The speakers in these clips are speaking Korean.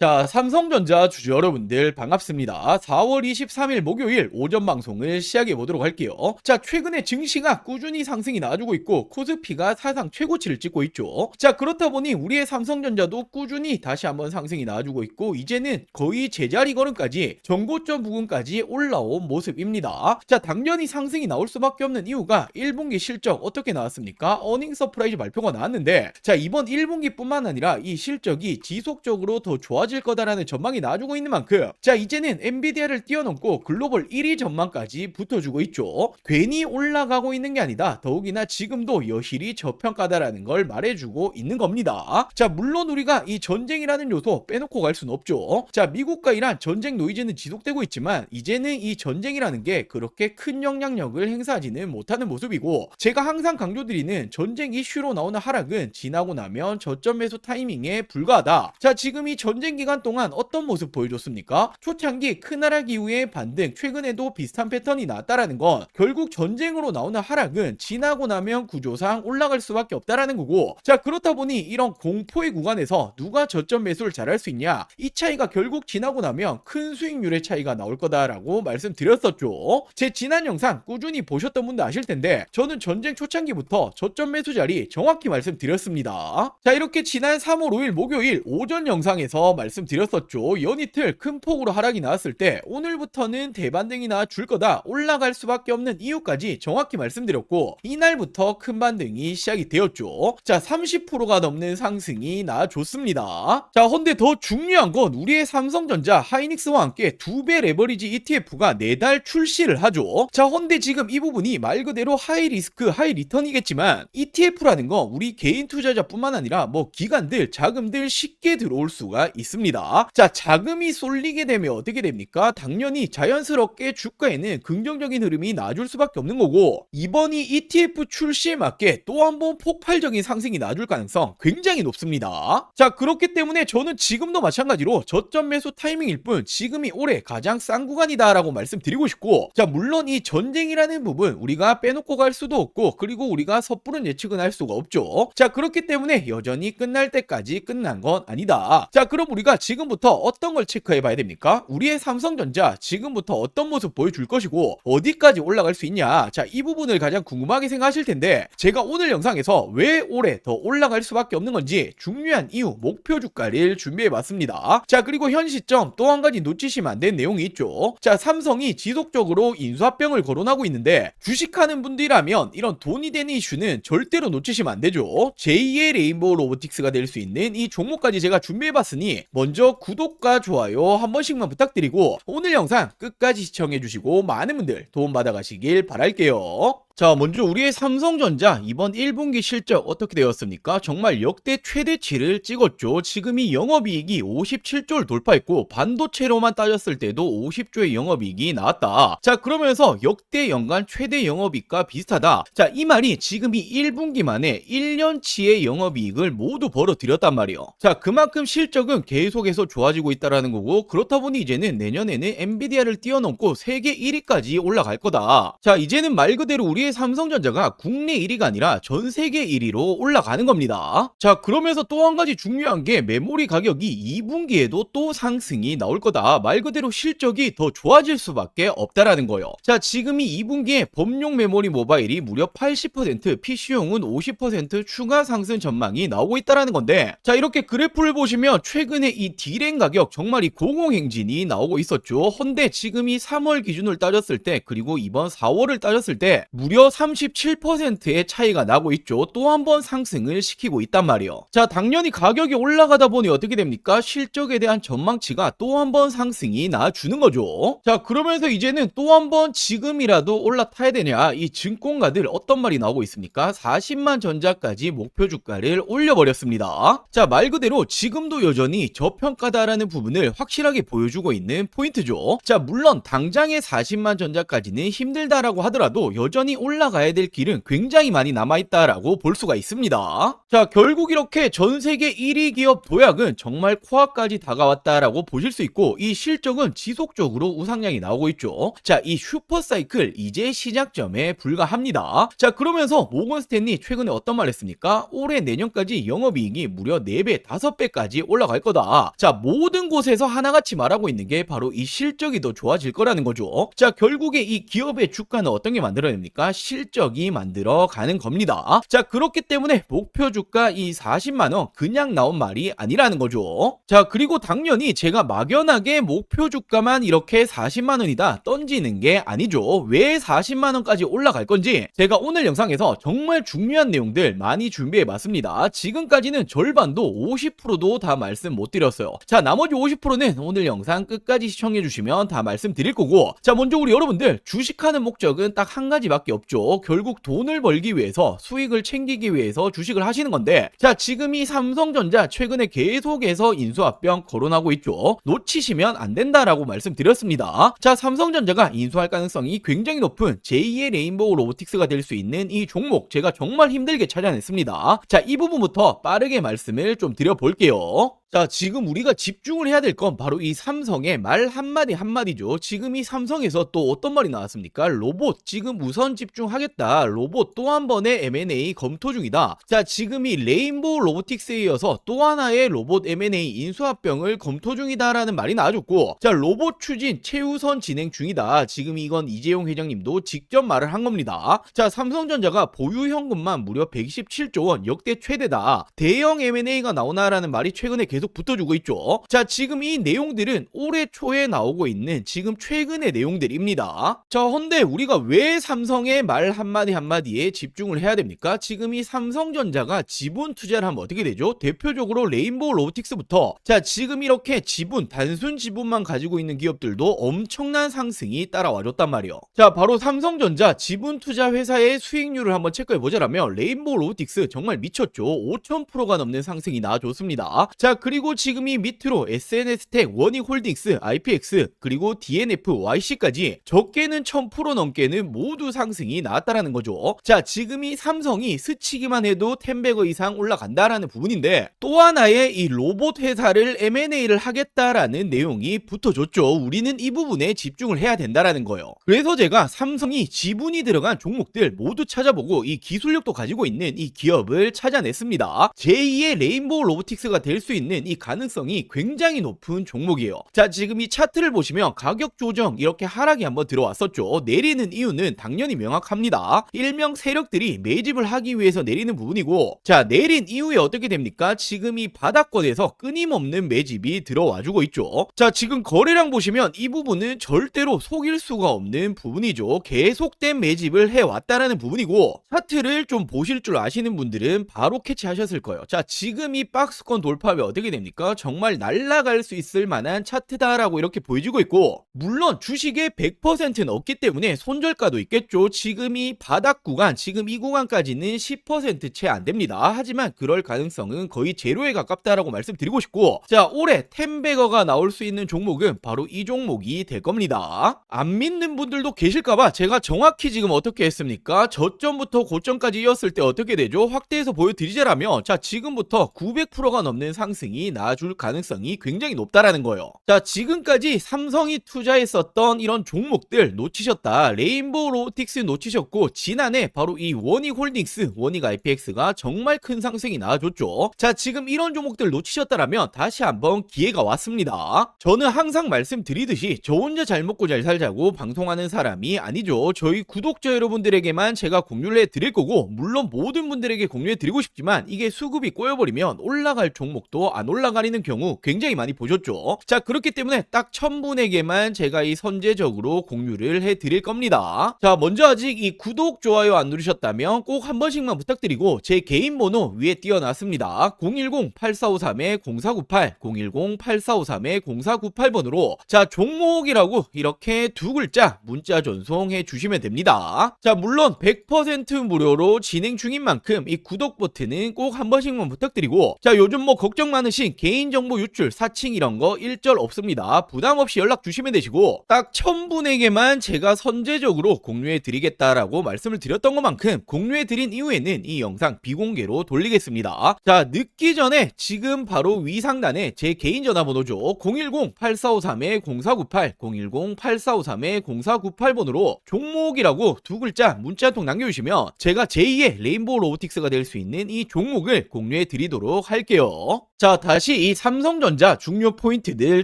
자, 삼성전자 주주 여러분들 반갑습니다. 4월 23일 목요일 오전 방송을 시작해 보도록 할게요. 자, 최근에 증시가 꾸준히 상승이 나와주고 있고 코스피가 사상 최고치를 찍고 있죠. 자, 그렇다 보니 우리의 삼성전자도 꾸준히 다시 한번 상승이 나와주고 있고 이제는 거의 제자리 걸음까지 전고점 부근까지 올라온 모습입니다. 자, 당연히 상승이 나올 수밖에 없는 이유가 1분기 실적 어떻게 나왔습니까? 어닝 서프라이즈 발표가 나왔는데 자, 이번 1분기뿐만 아니라 이 실적이 지속적으로 더 좋아질 거다라는 전망이 나와주고 있는 만큼 자, 이제는 엔비디아를 뛰어넘고 글로벌 1위 전망까지 붙어주고 있죠. 괜히 올라가고 있는 게 아니다. 더욱이나 지금도 여실히 저평가다라는 걸 말해주고 있는 겁니다. 자, 물론 우리가 이 전쟁이라는 요소 빼놓고 갈 수는 없죠. 자, 미국과 이란 전쟁 노이즈는 지속되고 있지만 이제는 이 전쟁이라는 게 그렇게 큰 영향력을 행사하지는 못하는 모습이고 제가 항상 강조드리는 전쟁 이슈로 나오는 하락은 지나고 나면 저점 매수 타이밍에 불과하다. 자, 지금 이 전쟁 기간 동안 어떤 모습 보여줬습니까? 초창기 큰 하락 이후의 반등, 최근에도 비슷한 패턴이 나왔다라는 건 결국 전쟁으로 나오는 하락은 지나고 나면 구조상 올라갈 수밖에 없다라는 거고 자, 그렇다 보니 이런 공포의 구간에서 누가 저점 매수를 잘할 수 있냐, 이 차이가 결국 지나고 나면 큰 수익률의 차이가 나올 거다라고 말씀드렸었죠. 제 지난 영상 꾸준히 보셨던 분도 아실 텐데 저는 전쟁 초창기부터 저점 매수 자리 정확히 말씀드렸습니다. 자, 이렇게 지난 3월 5일 목요일 오전 영상에서 말씀드렸었죠. 연이틀 큰 폭으로 하락이 나왔을 때 오늘부터는 대반등이 나와줄 거다, 올라갈 수밖에 없는 이유까지 정확히 말씀드렸고 이날부터 큰 반등이 시작이 되었죠. 자, 30%가 넘는 상승이 나와줬습니다. 자, 근데 더 중요한 건 우리의 삼성전자 하이닉스와 함께 2배 레버리지 ETF가 내달 출시를 하죠. 자, 근데 지금 이 부분이 말 그대로 하이 리스크 하이 리턴이겠지만 ETF라는 건 우리 개인 투자자뿐만 아니라 뭐 기관들, 자금들 쉽게 들어올 수가 있습니다. 자, 자금이 쏠리게 되면 어떻게 됩니까? 당연히 자연스럽게 주가에는 긍정적인 흐름이 나와줄 수밖에 없는 거고 이번이 ETF 출시에 맞게 또 한 번 폭발적인 상승이 나와줄 가능성 굉장히 높습니다. 자, 그렇기 때문에 저는 지금도 마찬가지로 저점 매수 타이밍일 뿐 지금이 올해 가장 싼 구간이다라고 말씀드리고 싶고 자, 물론 이 전쟁이라는 부분 우리가 빼놓고 갈 수도 없고 그리고 우리가 섣부른 예측은 할 수가 없죠. 자, 그렇기 때문에 여전히 끝날 때까지 끝난 건 아니다. 자, 그럼 우리가 지금부터 어떤 걸 체크해 봐야 됩니까? 우리의 삼성전자 지금부터 어떤 모습 보여줄 것이고 어디까지 올라갈 수 있냐, 자, 이 부분을 가장 궁금하게 생각하실 텐데 제가 오늘 영상에서 왜 올해 더 올라갈 수밖에 없는 건지 중요한 이유, 목표 주가를 준비해 봤습니다. 자, 그리고 현 시점 또 한 가지 놓치시면 안 되는 내용이 있죠. 자, 삼성이 지속적으로 인수합병을 거론하고 있는데 주식하는 분들이라면 이런 돈이 되는 이슈는 절대로 놓치시면 안 되죠. 제2의 레인보우 로보틱스가 될 수 있는 이 종목까지 제가 준비해 봤으니 먼저 구독과 좋아요 한 번씩만 부탁드리고 오늘 영상 끝까지 시청해 주시고 많은 분들 도움 받아 가시길 바랄게요. 자, 먼저 우리의 삼성전자 이번 1분기 실적 어떻게 되었습니까? 정말 역대 최대치를 찍었죠. 지금이 영업이익이 57조를 돌파했고 반도체로만 따졌을 때도 50조의 영업이익이 나왔다. 자, 그러면서 역대 연간 최대 영업이익과 비슷하다. 자, 이 말이 지금이 1분기 만에 1년치의 영업이익을 모두 벌어들였단 말이에요. 자, 그만큼 실적은 계속해서 좋아지고 있다라는 거고 그렇다 보니 이제는 내년에는 엔비디아를 뛰어넘고 세계 1위까지 올라갈 거다. 자, 이제는 말 그대로 우리의 삼성전자가 국내 1위가 아니라 전 세계 1위로 올라가는 겁니다. 자, 그러면서 또 한 가지 중요한 게 메모리 가격이 2분기에도 또 상승이 나올 거다. 말 그대로 실적이 더 좋아질 수밖에 없다라는 거예요. 자, 지금이 2분기에 범용 메모리 모바일이 무려 80%, PC용은 50% 추가 상승 전망이 나오고 있다라는 건데 자, 이렇게 그래프를 보시면 최근에 이 D램 가격 정말 이 공공행진이 나오고 있었죠. 헌데 지금이 3월 기준을 따졌을 때 그리고 이번 4월을 따졌을 때 무려 37%의 차이가 나고 있죠. 또 한 번 상승을 시키고 있단 말이에요. 자, 당연히 가격이 올라가다 보니 어떻게 됩니까? 실적에 대한 전망치가 또 한 번 상승이 나와주는 거죠. 자, 그러면서 이제는 또 한 번 지금이라도 올라타야 되냐, 이 증권가들 어떤 말이 나오고 있습니까? 40만 전자까지 목표 주가를 올려버렸습니다. 자, 말 그대로 지금도 여전히 저평가다라는 부분을 확실하게 보여주고 있는 포인트죠. 자, 물론 당장의 40만 전자까지는 힘들다라고 하더라도 여전히 올라가야 될 길은 굉장히 많이 남아있다라고 볼 수가 있습니다. 자, 결국 이렇게 전 세계 1위 기업 도약은 정말 코앞까지 다가왔다라고 보실 수 있고, 이 실적은 지속적으로 우상향이 나오고 있죠. 자, 이 슈퍼사이클 이제 시작점에 불과합니다. 자, 그러면서 모건 스탠리 최근에 어떤 말 했습니까? 올해 내년까지 영업이익이 무려 4배, 5배까지 올라갈 거다. 자, 모든 곳에서 하나같이 말하고 있는 게 바로 이 실적이 더 좋아질 거라는 거죠. 자, 결국에 이 기업의 주가는 어떤 게 만들어냅니까? 실적이 만들어가는 겁니다. 자, 그렇기 때문에 목표 주가 이 40만원 그냥 나온 말이 아니라는 거죠. 자, 그리고 당연히 제가 막연하게 목표 주가만 이렇게 40만원이다 던지는 게 아니죠. 왜 40만원까지 올라갈 건지 제가 오늘 영상에서 정말 중요한 내용들 많이 준비해 봤습니다. 지금까지는 절반도 50%도 다 말씀 못 드렸어요. 자, 나머지 50%는 오늘 영상 끝까지 시청해 주시면 다 말씀드릴 거고, 자, 먼저 우리 여러분들 주식하는 목적은 딱 한 가지밖에 없죠. 결국 돈을 벌기 위해서, 수익을 챙기기 위해서 주식을 하시는 건데, 자, 지금 이 삼성전자 최근에 계속해서 인수합병 거론하고 있죠. 놓치시면 안 된다라고 말씀드렸습니다. 자, 삼성전자가 인수할 가능성이 굉장히 높은 제2의 레인보우 로보틱스가 될 수 있는 이 종목, 제가 정말 힘들게 찾아냈습니다. 자, 이 부분부터 빠르게 말씀을 좀 드려볼게요. 자, 지금 우리가 집중을 해야 될 건 바로 이 삼성의 말 한마디 한마디죠. 지금 이 삼성에서 또 어떤 말이 나왔습니까? 로봇 지금 우선 집중하겠다. 로봇 또 한 번의 M&A 검토 중이다. 자, 지금 이 레인보우 로보틱스에 이어서 또 하나의 로봇 M&A 인수합병을 검토 중이다라는 말이 나와줬고, 자, 로봇 추진 최우선 진행 중이다. 지금 이건 이재용 회장님도 직접 말을 한 겁니다. 자, 삼성전자가 보유 현금만 무려 127조 원, 역대 최대다. 대형 M&A가 나오나라는 말이 최근에 계속 붙어주고 있죠. 자, 지금 이 내용들은 올해 초에 나오고 있는 지금 최근의 내용들입니다. 자, 헌데 우리가 왜 삼성의 말 한마디 한마디에 집중을 해야 됩니까? 지금 이 삼성전자가 지분 투자를 하면 어떻게 되죠? 대표적으로 레인보우 로보틱스부터, 자, 지금 이렇게 지분, 단순 지분만 가지고 있는 기업들도 엄청난 상승이 따라와줬단 말이에요. 자, 바로 삼성전자 지분 투자 회사의 수익률을 한번 체크해보자라면 레인보우 로보틱스 정말 미쳤죠. 5000%가 넘는 상승이 나와줬습니다. 자, 그리고 지금 이 밑으로 SNS텍, 원익홀딩스, IPX, 그리고 DNF, YC까지 적게는 1000% 넘게는 모두 상승이 나왔다라는 거죠. 자, 지금 이 삼성이 스치기만 해도 10배거 이상 올라간다라는 부분인데, 또 하나의 이 로봇 회사를 M&A를 하겠다라는 내용이 붙어줬죠. 우리는 이 부분에 집중을 해야 된다라는 거예요. 그래서 제가 삼성이 지분이 들어간 종목들 모두 찾아보고 이 기술력도 가지고 있는 이 기업을 찾아냈습니다. 제2의 레인보우 로보틱스가 될 수 있는 이 가능성이 굉장히 높은 종목이에요. 자, 지금 이 차트를 보시면 가격 조정 이렇게 하락이 한번 들어왔었죠. 내리는 이유는 당연히 명확합니다. 일명 세력들이 매집을 하기 위해서 내리는 부분이고, 자, 내린 이후에 어떻게 됩니까? 지금 이 바닥권에서 끊임없는 매집이 들어와주고 있죠. 자, 지금 거래량 보시면 이 부분은 절대로 속일 수가 없는 부분이죠. 계속된 매집을 해왔다라는 부분이고, 차트를 좀 보실 줄 아시는 분들은 바로 캐치하셨을 거예요. 자, 지금 이 박스권 돌파하면 어떻게 됩니까? 정말 날아갈 수 있을 만한 차트다라고 이렇게 보여지고 있고, 물론 주식의 100%는 없기 때문에 손절가도 있겠죠. 지금 이 바닥 구간, 지금 이 구간까지는 10% 채 안 됩니다. 하지만 그럴 가능성은 거의 제로에 가깝다라고 말씀드리고 싶고, 자, 올해 10배거가 나올 수 있는 종목은 바로 이 종목이 될 겁니다. 안 믿는 분들도 계실까봐 제가 정확히 지금 어떻게 했습니까? 저점부터 고점까지 이었을 때 어떻게 되죠? 확대해서 보여드리자라면, 자, 지금부터 900%가 넘는 상승이 나와줄 가능성이 굉장히 높다라는 거예요. 자, 지금까지 삼성이 투자했었던 이런 종목들 놓치셨다. 레인보우 로보틱스 놓치셨고, 지난해 바로 이 원익홀딩스, 원익 IPX가 정말 큰 상승이 나와줬죠. 자, 지금 이런 종목들 놓치셨다라면 다시 한번 기회가 왔습니다. 저는 항상 말씀드리듯이 저 혼자 잘 먹고 잘 살자고 방송하는 사람이 아니죠. 저희 구독자 여러분들에게만 제가 공유를 해드릴 거고, 물론 모든 분들에게 공유해드리고 싶지만 이게 수급이 꼬여버리면 올라갈 종목도 안 올라가리는 경우 굉장히 많이 보셨죠. 자, 그렇기 때문에 딱 1000분에게만 제가 이 선제적으로 공유를 해드릴 겁니다. 자, 먼저 아직 이 구독, 좋아요 안 누르셨다면 꼭 한 번씩만 부탁드리고, 제 개인 번호 위에 띄워놨습니다. 010-8453-0498, 010-8453-0498번으로 자, 종목이라고 이렇게 두 글자 문자 전송해 주시면 됩니다. 자, 물론 100% 무료로 진행 중인 만큼 이 구독 버튼은 꼭 한 번씩만 부탁드리고, 자, 요즘 뭐 걱정 많으신 많으신 개인정보 유출, 사칭 이런 거 일절 없습니다. 부담 없이 연락 주시면 되시고 딱 1000분에게만 제가 선제적으로 공유해 드리겠다라고 말씀을 드렸던 것만큼 공유해 드린 이후에는 이 영상 비공개로 돌리겠습니다. 자, 늦기 전에 지금 바로 위 상단에 제 개인 전화번호죠. 010-8453-0498 010-8453-0498번으로 종목이라고 두 글자 문자 한 통 남겨주시면 제가 제2의 레인보우 로보틱스가 될 수 있는 이 종목을 공유해 드리도록 할게요. 자, 다시 이 삼성전자 중요 포인트들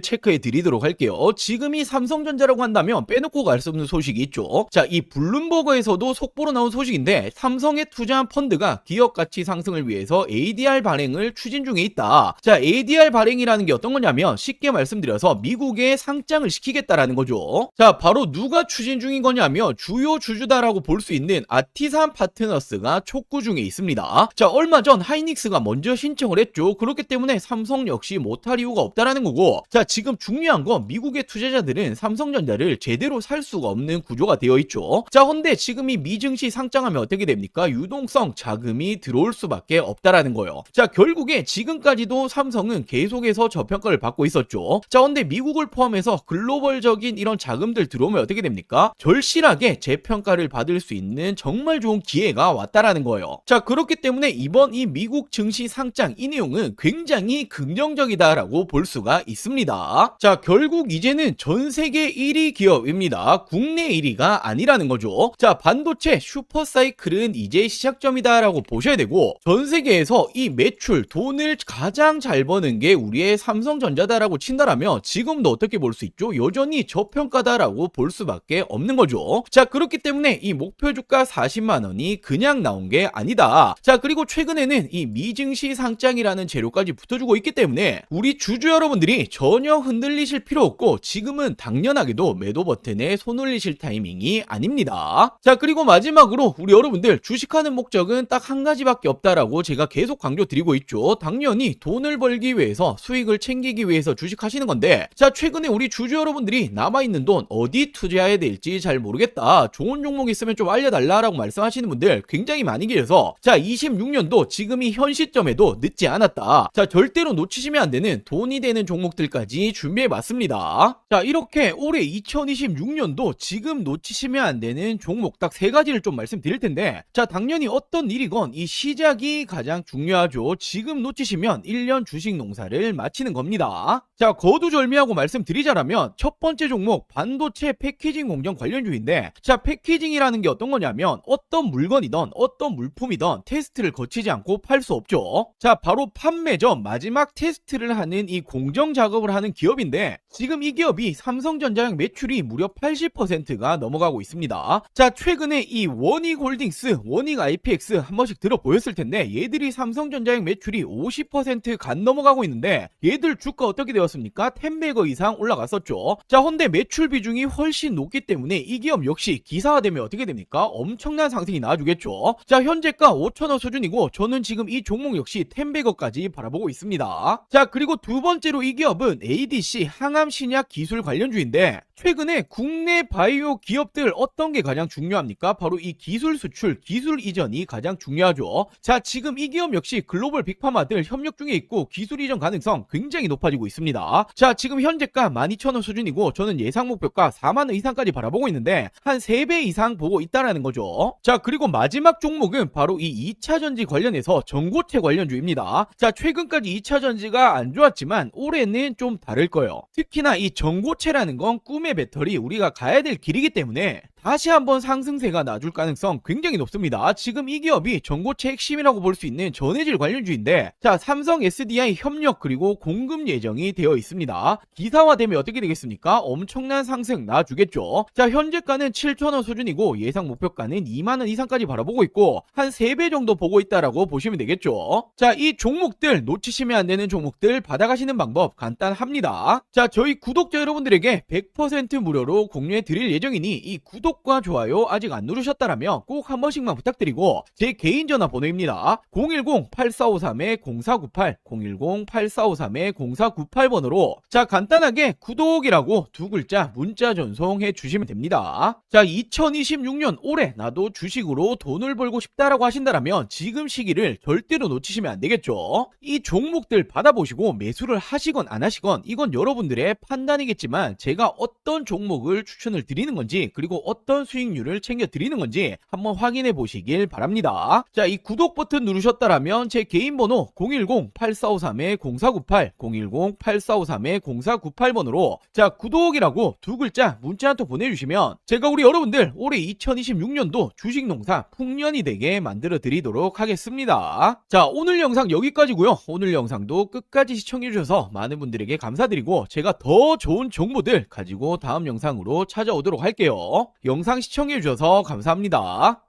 체크해 드리도록 할게요. 지금 이 삼성전자라고 한다면 빼놓고 갈 수 없는 소식이 있죠. 자, 이 블룸버그에서도 속보로 나온 소식인데 삼성에 투자한 펀드가 기업 가치 상승을 위해서 ADR 발행을 추진 중에 있다. 자, ADR 발행이라는 게 어떤 거냐면 쉽게 말씀드려서 미국에 상장을 시키겠다라는 거죠. 자, 바로 누가 추진 중인 거냐면 주요 주주다라고 볼 수 있는 아티산 파트너스가 촉구 중에 있습니다. 자, 얼마 전 하이닉스가 먼저 신청을 했죠. 그렇기 때문에 삼성 역시 못할 이유가 없다라는 거고, 자, 지금 중요한 건 미국의 투자자들은 삼성전자를 제대로 살 수가 없는 구조가 되어 있죠. 자, 근데 지금 이 미증시 상장하면 어떻게 됩니까? 유동성 자금이 들어올 수밖에 없다라는 거예요. 자, 결국에 지금까지도 삼성은 계속해서 저평가를 받고 있었죠. 자, 근데 미국을 포함해서 글로벌적인 이런 자금들 들어오면 어떻게 됩니까? 절실하게 재평가를 받을 수 있는 정말 좋은 기회가 왔다라는 거예요. 자, 그렇기 때문에 이번 이 미국 증시 상장 이 내용은 굉장히 긍정적이다라고 볼 수가 있습니다. 자, 결국 이제는 전 세계 1위 기업입니다. 국내 1위가 아니라는 거죠. 자, 반도체 슈퍼사이클은 이제 시작점이다라고 보셔야 되고, 전 세계에서 이 매출 돈을 가장 잘 버는 게 우리의 삼성전자다라고 친다라면 지금도 어떻게 볼 수 있죠? 여전히 저평가다라고 볼 수밖에 없는 거죠. 자, 그렇기 때문에 이 목표 주가 40만 원이 그냥 나온 게 아니다. 자, 그리고 최근에는 이 미증시 상장이라는 재료까지 붙어주고 있기 때문에 우리 주주 여러분들이 전혀 흔들리실 필요 없고 지금은 당연하게도 매도 버튼에 손 올리실 타이밍이 아닙니다. 자, 그리고 마지막으로 우리 여러분들 주식하는 목적은 딱 한 가지밖에 없다라고 제가 계속 강조드리고 있죠. 당연히 돈을 벌기 위해서, 수익을 챙기기 위해서 주식하시는 건데, 자, 최근에 우리 주주 여러분들이 남아있는 돈 어디 투자해야 될지 잘 모르겠다, 좋은 종목 있으면 좀 알려달라라고 말씀하시는 분들 굉장히 많이 계셔서, 자, 26년도 지금 이 현 시점에도 늦지 않았다. 자, 절대로 놓치시면 안 되는 돈이 되는 종목들까지 준비해봤습니다. 자, 이렇게 올해 2026년도 지금 놓치시면 안 되는 종목 딱 3가지를 좀 말씀드릴 텐데, 자, 당연히 어떤 일이건 이 시작이 가장 중요하죠. 지금 놓치시면 1년 주식 농사를 마치는 겁니다. 자, 거두절미하고 말씀드리자라면 첫 번째 종목 반도체 패키징 공정 관련주인데, 자, 패키징이라는 게 어떤 거냐면 어떤 물건이든 어떤 물품이든 테스트를 거치지 않고 팔 수 없죠. 자, 바로 판매 전 마지막 테스트를 하는 이 공정 작업을 하는 기업인데, 지금 이 기업이 삼성전자의 매출이 무려 80%가 넘어가고 있습니다. 자, 최근에 이 원익홀딩스, 원익 IPX 한 번씩 들어보였을 텐데 얘들이 삼성전자의 매출이 50% 간 넘어가고 있는데 얘들 주가 어떻게 되었습니까? 10배거 이상 올라갔었죠. 자, 근데 매출 비중이 훨씬 높기 때문에 이 기업 역시 기사화되면 어떻게 됩니까? 엄청난 상승이 나와주겠죠. 자, 현재가 5,000원 수준이고 저는 지금 이 종목 역시 10배거까지 바라보고 있습니다. 자, 그리고 두 번째로 이 기업은 ADC 항암신약 기술 관련주인데, 최근에 국내 바이오 기업들 어떤 게 가장 중요합니까? 바로 이 기술 수출, 기술 이전이 가장 중요하죠. 자, 지금 이 기업 역시 글로벌 빅파마들 협력 중에 있고 기술 이전 가능성 굉장히 높아지고 있습니다. 자, 지금 현재가 12,000원 수준이고 저는 예상 목표가 4만원 이상까지 바라보고 있는데 한 3배 이상 보고 있다라는 거죠. 자, 그리고 마지막 종목은 바로 이 2차전지 관련해서 전고체 관련주입니다. 자, 최근까지 2차전지가 안 좋았지만 올해는 좀 다를 거예요. 특히나 이 전고체라는 건 꿈의 배터리, 우리가 가야 될 길이기 때문에 다시 한번 상승세가 나줄 가능성 굉장히 높습니다. 지금 이 기업이 전고체 핵심이라고 볼 수 있는 전해질 관련주인데, 자, 삼성 SDI 협력 그리고 공급 예정이 되어 있습니다. 기사화되면 어떻게 되겠습니까? 엄청난 상승 나주겠죠. 자, 현재가는 7,000원 수준이고 예상 목표가는 2만원 이상까지 바라보고 있고 한 3배 정도 보고 있다라고 보시면 되겠죠. 자, 이 종목들 놓치시면 안 되는 종목들 받아가시는 방법 간단합니다. 자, 저희 구독자 여러분들에게 100% 무료로 공유해 드릴 예정이니 이 구독 구독과 좋아요 아직 안 누르셨다라면 꼭 한 번씩만 부탁드리고 제 개인 전화번호입니다. 010-8453-0498 010-8453-0498번으로 자 간단하게 구독이라고 두 글자 문자 전송해 주시면 됩니다. 자 2026년 올해 나도 주식으로 돈을 벌고 싶다라고 하신다라면 지금 시기를 절대로 놓치시면 안 되겠죠. 이 종목들 받아보시고 매수를 하시건 안 하시건 이건 여러분들의 판단이겠지만 제가 어떤 종목을 추천을 드리는 건지 그리고 어떤 수익률을 챙겨 드리는 건지 한번 확인해 보시길 바랍니다. 자, 이 구독 버튼 누르셨다라면 제 개인 번호 010-8453-0498 010-8453-0498번으로 자 구독이라고 두 글자 문자 한 통 보내주시면 제가 우리 여러분들 올해 2026년도 주식농사 풍년이 되게 만들어 드리도록 하겠습니다. 자 오늘 영상 여기까지고요. 오늘 영상도 끝까지 시청해 주셔서 많은 분들에게 감사드리고 제가 더 좋은 정보들 가지고 다음 영상으로 찾아오도록 할게요. 영상 시청해 주셔서 감사합니다.